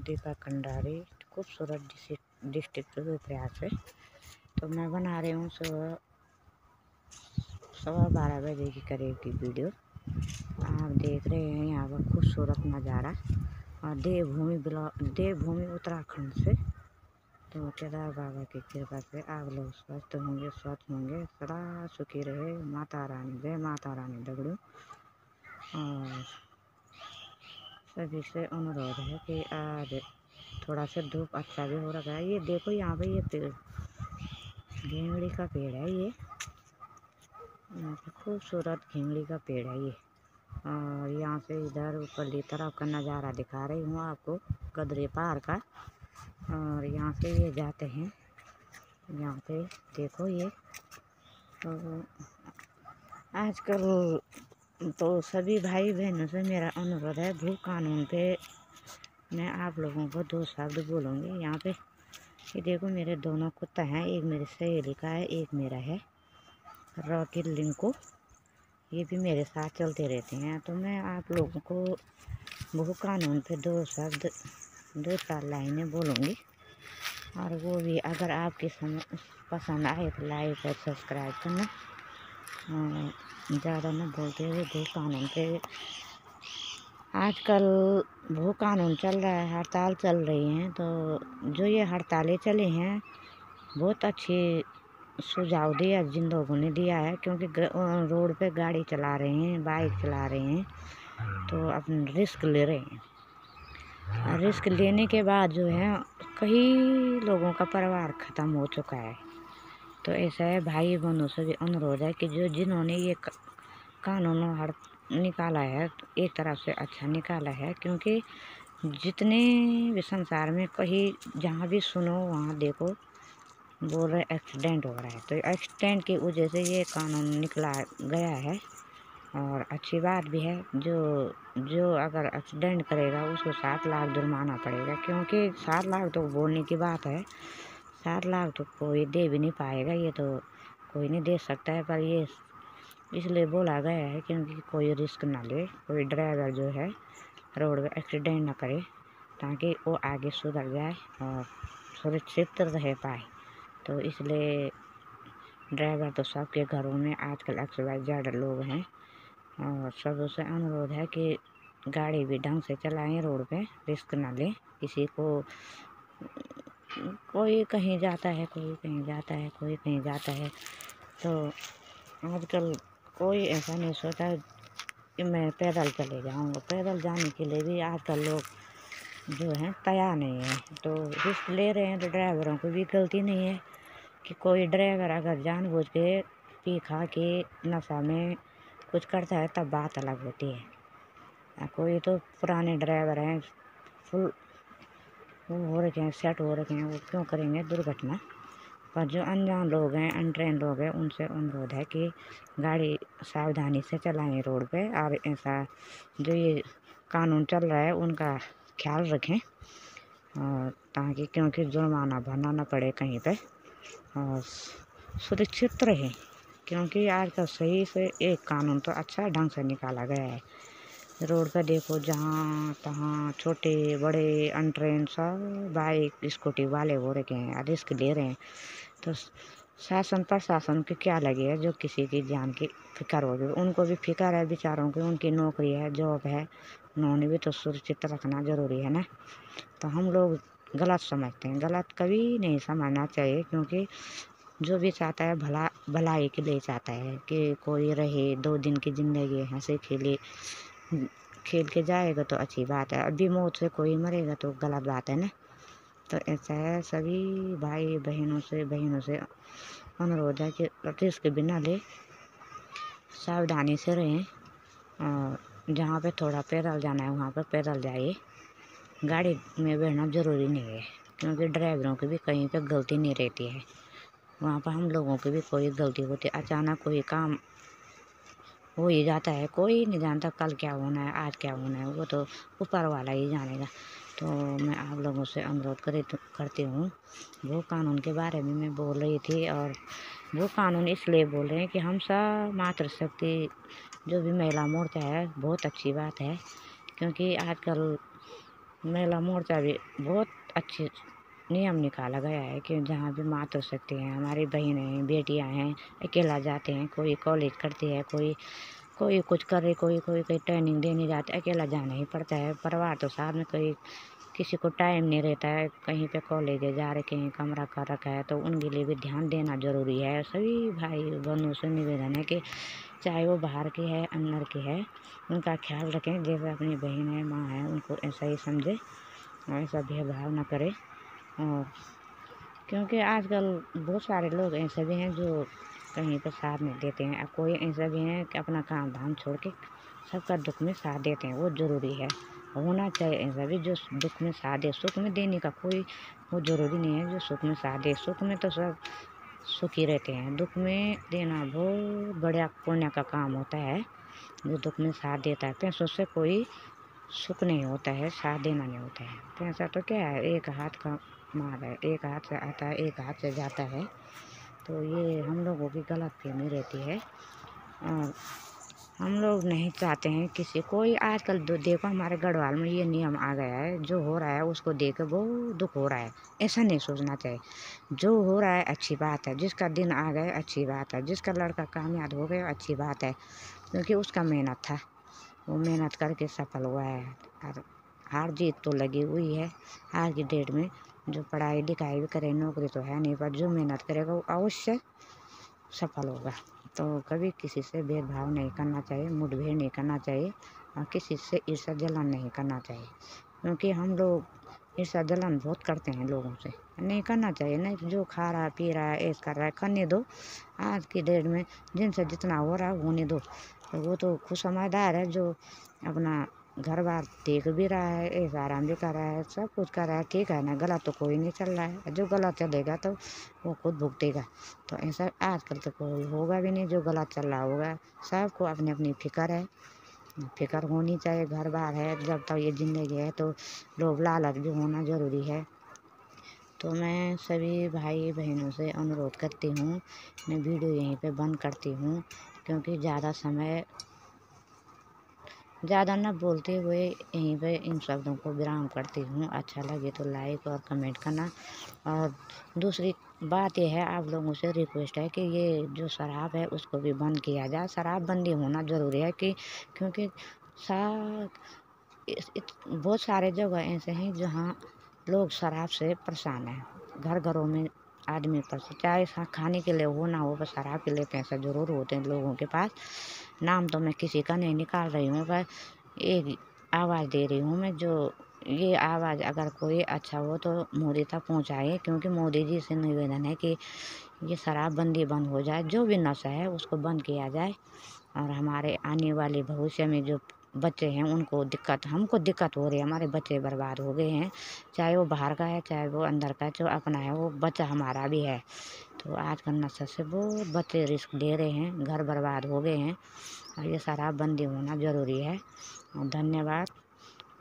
दीपा कंडारी, खूबसूरत डिस्ट्रिक्ट रुद्रप्रयाग से। तो मैं बना रही हूँ सुबह 12:15 बजे के करीब की वीडियो। आप देख रहे हैं यहाँ पर खूबसूरत नज़ारा और देवभूमि उत्तराखंड से। तो केदार बाबा की कृपा से आप लोग स्वस्थ होंगे, सदा सुखी रहे। माता रानी, जय माता रानी दगड़ू। और सभी से अनुरोध है कि आज थोड़ा सा धूप अच्छा भी हो रहा है। ये देखो यहाँ पे ये पेड़, घिंगड़ी का पेड़ है। ये यहाँ पे खूबसूरत घिंगड़ी का पेड़ है ये। और यहाँ से इधर ऊपरली तरफ का नज़ारा दिखा रही हूँ आपको, गदरे पहाड़ का। और यहाँ से ये जाते हैं, यहाँ पे देखो ये। तो आजकल तो सभी भाई बहनों से मेरा अनुरोध है, भू कानून पे मैं आप लोगों को 2 शब्द बोलूँगी। यहाँ पे ये देखो मेरे दोनों कुत्ता हैं, एक मेरी सहेली का है, एक मेरा है रॉकी लिंको। ये भी मेरे साथ चलते रहते हैं। तो मैं आप लोगों को भू कानून पे 2 शब्द, 2-4 लाइनें बोलूँगी। और वो भी अगर आपकी पसंद आए तो लाइक और सब्सक्राइब करना। ज़्यादा न बोलते हुए भू कानून पे। आजकल भू कानून चल रहा है, हड़ताल चल रही हैं। तो जो ये हड़तालें चली हैं, बहुत अच्छी सुझाव दिया जिन लोगों ने दिया है। क्योंकि रोड पे गाड़ी चला रहे हैं, बाइक चला रहे हैं, तो अपना रिस्क ले रहे हैं। और रिस्क लेने के बाद जो है कई लोगों का परिवार ख़त्म हो चुका है। तो ऐसा है, भाई बहनों से भी अनुरोध है कि जिन्होंने ये कानून निकाला है, एक तरफ से अच्छा निकाला है। क्योंकि जितने भी संसार में कहीं जहाँ भी सुनो वहाँ देखो बोल रहे एक्सीडेंट हो रहा है। तो एक्सीडेंट की वजह से ये कानून निकला गया है। और अच्छी बात भी है, जो अगर एक्सीडेंट करेगा उसको 7 लाख जुर्माना पड़ेगा। क्योंकि 7 लाख तो बोलने की बात है, 7 लाख तो कोई दे भी नहीं पाएगा, ये तो कोई नहीं दे सकता है। पर ये इसलिए बोला गया है क्योंकि कोई रिस्क ना ले, कोई ड्राइवर जो है रोड पे एक्सीडेंट ना करे, ताकि वो आगे सुधर जाए और सुरक्षित रह पाए। तो इसलिए ड्राइवर तो सबके घरों में आजकल XYZ लोग हैं। और सबसे अनुरोध है कि गाड़ी भी ढंग से चलाएं, रोड पे रिस्क ना लें। किसी को कोई कहीं जाता है, कोई कहीं जाता है, कोई कहीं जाता है। तो आजकल कोई ऐसा नहीं सोचा कि मैं पैदल चले जाऊँगा। पैदल जाने के लिए भी आजकल लोग जो हैं तैयार नहीं है। तो रिस्क ले रहे हैं। तो ड्राइवरों को भी गलती नहीं है कि कोई ड्राइवर अगर जानबूझ के पी खा के नशा में कुछ करता है तब बात अलग होती है। कोई तो पुराने ड्राइवर हैं, फुल वो हो रखे हैं, सेट हो रखे हैं, वो क्यों करेंगे दुर्घटना। पर जो अनजान लोग हैं, अनट्रेन लोग हैं, उनसे अनुरोध है कि गाड़ी सावधानी से चलाएं रोड पे। और ऐसा जो ये कानून चल रहा है उनका ख्याल रखें, और ताकि क्योंकि जुर्माना भरना न पड़े कहीं पे, और सुरक्षित रहें। क्योंकि आजकल सही से एक कानून तो अच्छा ढंग से निकाला गया है। रोड पे देखो जहाँ तहाँ छोटे बड़े अनट्रेन सब बाइक स्कूटी वाले हो रखे हैं, रिस्क ले रहे हैं। तो शासन प्रशासन के क्या लगे है, जो किसी की जान की फिक्र होगी, उनको भी फिक्र है बेचारों की, उनकी नौकरी है, जॉब है, उन्होंने भी तो सुरक्षित रखना ज़रूरी है ना। तो हम लोग गलत समझते हैं, गलत कभी नहीं समझना चाहिए। क्योंकि जो भी चाहता है भलाई के लिए चाहता है कि कोई रहे, 2 दिन की ज़िंदगी हंसे खेल के जाएगा तो अच्छी बात है। अभी मौत से कोई मरेगा तो गलत बात है ना। तो ऐसा है, सभी भाई बहनों से अनुरोध है कि रिस्क बिना ले, सावधानी से रहें। और जहाँ पे थोड़ा पैदल जाना है वहाँ पर पैदल जाइए, गाड़ी में बैठना ज़रूरी नहीं है। क्योंकि ड्राइवरों की भी कहीं पे गलती नहीं रहती है, वहाँ पर हम लोगों की भी कोई गलती होती है। अचानक कोई काम हो ही जाता है, कोई नहीं जानता कल क्या होना है, आज क्या होना है, वो तो ऊपर वाला ही जानेगा। तो मैं आप लोगों से अनुरोध करती हूँ। वो कानून के बारे में मैं बोल रही थी। और वो कानून इसलिए बोल रहे हैं कि हम सब मातृशक्ति जो भी महिला मोर्चा है, बहुत अच्छी बात है। क्योंकि आजकल महिला मोर्चा भी बहुत अच्छी नियम निकाला गया है कि जहाँ भी मातृशक्ति हैं, हमारी बहनें हैं, बेटियाँ हैं, अकेला जाते हैं, कोई कॉलेज करती है, कोई कोई कुछ कर रही, कोई ट्रेनिंग देने जाते, अकेला जाना ही पड़ता है। परिवार तो साथ में, कोई किसी को टाइम नहीं रहता है, कहीं पे कॉलेज जा रखे हैं, कमरा कर रखा है, तो उनके लिए भी ध्यान देना ज़रूरी है। सभी भाई बहनों से निवेदन है कि चाहे वो बाहर की है अंदर की है, उनका ख्याल रखें। जैसे अपनी बहन है, माँ है, उनको ऐसा ही समझे और ऐसा भेदभाव ना करे। और क्योंकि आजकल बहुत सारे लोग ऐसे भी हैं जो कहीं पर साथ नहीं देते हैं, कोई ऐसा भी हैं कि अपना काम धाम छोड़ के सबका दुख में साथ देते हैं, वो ज़रूरी है। होना चाहिए ऐसा भी जो दुख में साथ दे। सुख में देने का कोई वो ज़रूरी नहीं है जो सुख में साथ दे। सुख में तो सब सुखी रहते हैं, दुख में देना बहुत बड़ा पुण्य का काम होता है। जो दुख में साथ देता है, पैसों से कोई सुख नहीं होता है, साथ देना नहीं होता है। पैसा तो क्या है, एक हाथ का माल है, एक हाथ से आता है, एक हाथ से जाता है। तो ये हम लोगों की गलतफहमी रहती है और हम लोग नहीं चाहते हैं किसी कोई। आजकल देखो हमारे गढ़वाल में ये नियम आ गया है, जो हो रहा है उसको देख के बहुत दुख हो रहा है। ऐसा नहीं सोचना चाहिए, जो हो रहा है अच्छी बात है, जिसका दिन आ गया अच्छी बात है, जिसका लड़का कामयाब हो गया अच्छी बात है, क्योंकि उसका मेहनत था, वो मेहनत करके सफल हुआ है। और हार जीत तो लगी हुई है आज की डेट में। जो पढ़ाई लिखाई भी करे, नौकरी तो है नहीं, पर जो मेहनत करेगा वो अवश्य सफल होगा। तो कभी किसी से भेदभाव नहीं करना चाहिए, मुठभेड़ नहीं करना चाहिए और किसी से ईर्ष्या जलन नहीं करना चाहिए, क्योंकि हम लोग ईर्ष्या जलन बहुत करते हैं लोगों से। नहीं करना चाहिए, नहीं जो खा रहा पी रहा है ऐश कर रहा है करने दो। आज की डेट में जिनसे जितना हो रहा है होने दो। तो वो तो खुद समझदार है जो अपना घर बार देख भी रहा है, ऐश आराम भी कर रहा है, सब कुछ कर रहा है, ठीक है ना। गलत तो कोई नहीं चल रहा है, जो गलत चलेगा तो वो खुद भुगतेगा। तो ऐसा आजकल तो कोई होगा भी नहीं जो गलत चल रहा होगा। सबको अपनी अपनी फिक्र है, फिक्र होनी चाहिए। घर बार है, जब तक ये ज़िंदगी है तो लोभ लालच भी होना ज़रूरी है। तो मैं सभी भाई बहनों से अनुरोध करती हूँ, मैं वीडियो यहीं पे बंद करती हूँ, क्योंकि ज़्यादा न बोलते हुए यहीं पे इन शब्दों को विराम करती हूँ। अच्छा लगे तो लाइक और कमेंट करना। और दूसरी बात यह है, आप लोगों से रिक्वेस्ट है कि ये जो शराब है उसको भी बंद किया जाए। शराबबंदी होना ज़रूरी है कि क्योंकि सा बहुत सारे जगह ऐसे हैं जहाँ लोग शराब से परेशान हैं। घर घरों में आदमी परेशान, चाहे खाने के लिए हो ना हो, पर शराब के लिए पैसा ज़रूर होते हैं लोगों के पास। नाम तो मैं किसी का नहीं निकाल रही हूँ, पर एक आवाज़ दे रही हूँ मैं। जो ये आवाज़ अगर कोई अच्छा हो तो मोदी तक पहुँचाए, क्योंकि मोदी जी से निवेदन है कि ये शराबबंदी बंद हो जाए, जो भी नशा है उसको बंद किया जाए। और हमारे आने वाले भविष्य में जो बच्चे हैं उनको हमको दिक्कत हो रही है, हमारे बच्चे बर्बाद हो गए हैं। चाहे वो बाहर का है, चाहे वो अंदर का है, जो अपना है वो बच्चा हमारा भी है। तो आजकल नशा से बहुत बच्चे रिस्क ले रहे हैं, घर बर्बाद हो गए हैं और ये शराबबंदी होना ज़रूरी है। और धन्यवाद।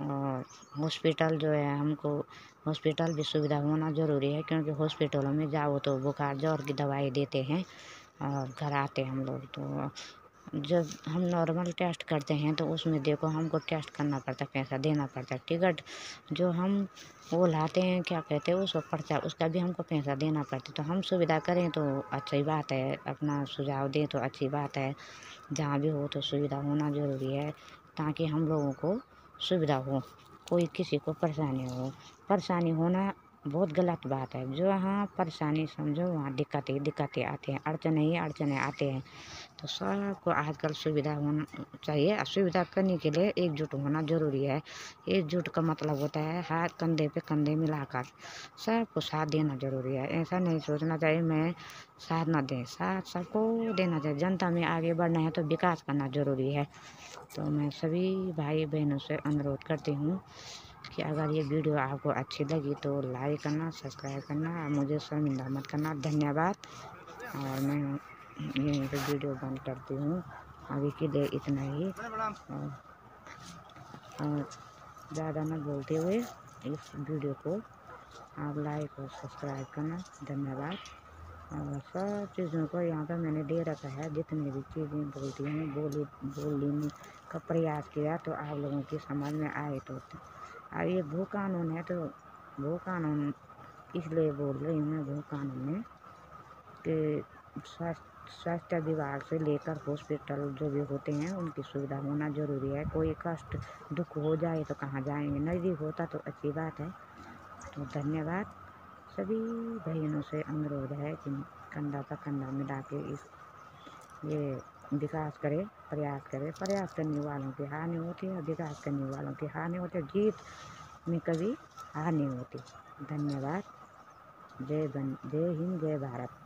और हॉस्पिटल जो है, हमको हॉस्पिटल भी सुविधा होना ज़रूरी है, क्योंकि हॉस्पिटलों में जाओ तो बुखार जोर की दवाई देते हैं और घर आते हम लोग। तो जब हम नॉर्मल टेस्ट करते हैं तो उसमें देखो हमको टेस्ट करना पड़ता है, पैसा देना पड़ता है। टिकट जो हम वो लाते हैं, क्या कहते हैं उसको, पर्चा, उसका भी हमको पैसा देना पड़ता है। तो हम सुविधा करें तो अच्छी बात है, अपना सुझाव दें तो अच्छी बात है। जहाँ भी हो तो सुविधा होना ज़रूरी है, ताकि हम लोगों को सुविधा हो, कोई किसी को परेशानी हो। परेशानी होना बहुत गलत बात है। जो यहाँ परेशानी समझो वहाँ दिक्कतें आती हैं, अड़चने आते हैं। तो सबको आजकल सुविधा होना चाहिए। सुविधा करने के लिए एकजुट होना ज़रूरी है। एकजुट का मतलब होता है हाथ कंधे पे कंधे मिलाकर सबको साथ देना ज़रूरी है। ऐसा नहीं सोचना चाहिए मैं साथ ना दें, साथ सबको देना चाहिए। जनता में आगे बढ़ना है तो विकास करना ज़रूरी है। तो मैं सभी भाई बहनों से अनुरोध करती हूँ कि अगर ये वीडियो आपको अच्छी लगी तो लाइक करना, सब्सक्राइब करना, मुझे शर्मिंदा मत करना। धन्यवाद। और मैं यहीं पे वीडियो बंद करती हूँ, अभी के लिए इतना ही। और ज़्यादा न बोलते हुए इस वीडियो को आप लाइक और सब्सक्राइब करना। धन्यवाद। और सब चीज़ों को यहाँ पर मैंने दे रखा है, जितनी भी चीज़ें बोलती हैं बोलने का प्रयास किया तो आप लोगों की समझ में आए तो और ये भू कानून है, तो भू कानून इसलिए बोल रही हूँ मैं, भू कानून में कि स्वास्थ्य विभाग से लेकर हॉस्पिटल जो भी होते हैं उनकी सुविधा होना ज़रूरी है। कोई कष्ट दुख हो जाए तो कहाँ जाएंगे, नज़दीक होता तो अच्छी बात है। तो धन्यवाद। सभी बहनों से अनुरोध है कि कंधा पर कंधा मिला के ये विकास करे, प्रयास करे। प्रयास करने वालों की हार नहीं होती है, विकास करने वालों की हार नहीं होती, जीत में कभी हार नहीं होती। धन्यवाद। जय हिंद, जय भारत।